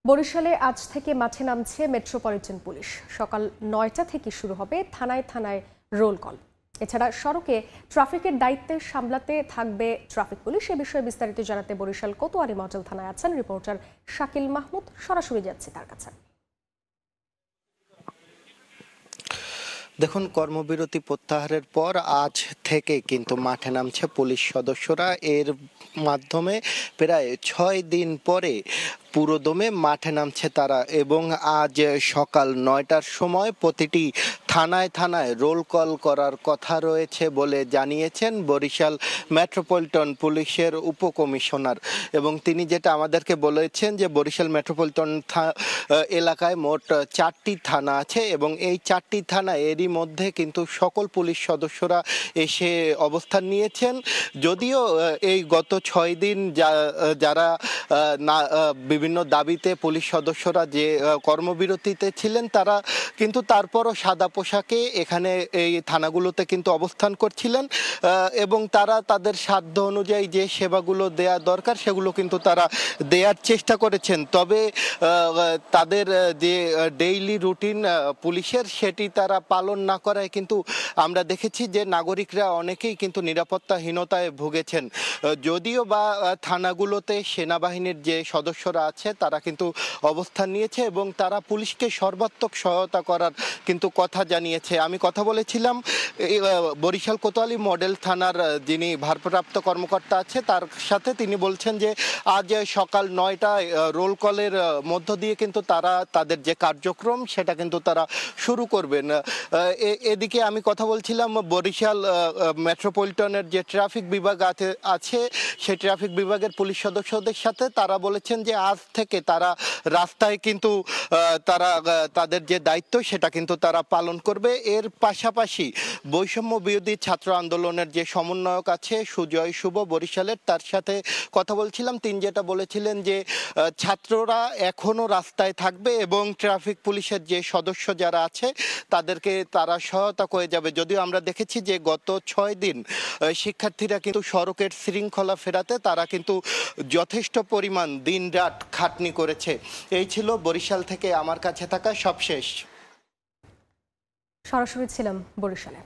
বরিশালে আজ থেকে মাঠে নামছে মেট্রোপলিটন পুলিশ। সকাল ৯টা থেকে শুরু হবে থানায় থানায় রোল কল। এছাড়া সড়কে ট্রাফিকের দায়িত্বে সামলাতে থাকবে ট্রাফিক পুলিশ। এ বিষয়ে বিস্তারিত জানাতে বরিশাল কোতোয়ালি মডেল থানায় আছেন রিপোর্টার শাকিল মাহমুদ। সরাসরি যাচ্ছে তার কাছে। দেখুন, কর্মবিরতি প্রত্যাহারের পর আজ থেকে কিন্তু মাঠে নামছে পুলিশ সদস্যরা। এর মাধ্যমে প্রায় ৬ দিন পরে পুরোদমে মাঠে নামছে তারা এবং আজ সকাল ৯টার সময় প্রতিটি থানায় থানায় রোল কল করার কথা রয়েছে বলে জানিয়েছেন বরিশাল মেট্রোপলিটন পুলিশের উপকমিশনার। এবং তিনি যেটা আমাদেরকে বলেছেন যে বরিশাল মেট্রোপলিটন এলাকায় মোট 4টি থানা আছে এবং এই 4টি থানা এরই মধ্যে কিন্তু সকল পুলিশ সদস্যরা এসে অবস্থান নিয়েছেন। যদিও এই গত 6 দিন যারা বিভিন্ন দাবিতে পুলিশ সদস্যরা যে কর্মবিরতিতে ছিলেন তারা কিন্তু তারপরও সাদা পোশাকে এখানে এই থানাগুলোতে কিন্তু অবস্থান করছিলেন এবং তারা তাদের সাধ্য অনুযায়ী যে সেবাগুলো দেয়া দরকার সেগুলো কিন্তু তারা দেওয়ার চেষ্টা করেছেন। তবে তাদের যে ডেইলি রুটিন পুলিশের সেটি তারা পালন না করায় কিন্তু আমরা দেখেছি যে নাগরিকরা অনেকেই কিন্তু নিরাপত্তাহীনতায় ভুগেছেন। যদিও বা থানাগুলোতে সেনাবাহিনীর যে সদস্যরা আছে তারা কিন্তু অবস্থান নিয়েছে এবং তারা পুলিশকে সর্বাত্মক সহায়তা করার কিন্তু কথা জানিয়েছে। আমি কথা বলেছিলাম বরিশাল কোতোয়ালি মডেল থানার যিনি ভারপ্রাপ্ত কর্মকর্তা আছে তার সাথে। তিনি বলছেন যে আজ সকাল ৯টায় রোল কলের মধ্য দিয়ে কিন্তু তারা তাদের যে কার্যক্রম সেটা কিন্তু তারা শুরু করবেন। এদিকে আমি কথা বলছিলাম বরিশাল মেট্রোপলিটনের যে ট্রাফিক বিভাগ আছে সেই ট্রাফিক বিভাগের পুলিশ সদস্যদের সাথে। তারা বলেছেন যে আজ থেকে তারা রাস্তায় কিন্তু তারা তাদের যে দায়িত্ব সেটা কিন্তু তারা পালন করবে। এর পাশাপাশি বৈষম্য বিরোধী ছাত্র আন্দোলনের যে সমন্বয়ক আছে সুজয় শুভ বরিশালের, তার সাথে কথা বলছিলাম। তিনি যেটা বলেছিলেন যে ছাত্ররা এখনো রাস্তায় থাকবে এবং ট্রাফিক পুলিশের যে সদস্য যারা আছে তাদেরকে তারা সহায়তা করে যাবে। যদিও আমরা দেখেছি যে গত 6 দিন শিক্ষার্থীরা কিন্তু সড়কের শৃঙ্খলা ফেরাতে তারা কিন্তু যথেষ্ট পরিমাণ দিনরাত খাটনি করেছে। এই ছিল বরিশাল থেকে আমার কাছে থাকা সবশেষ। সরাসরি ছিলাম বরিশালে।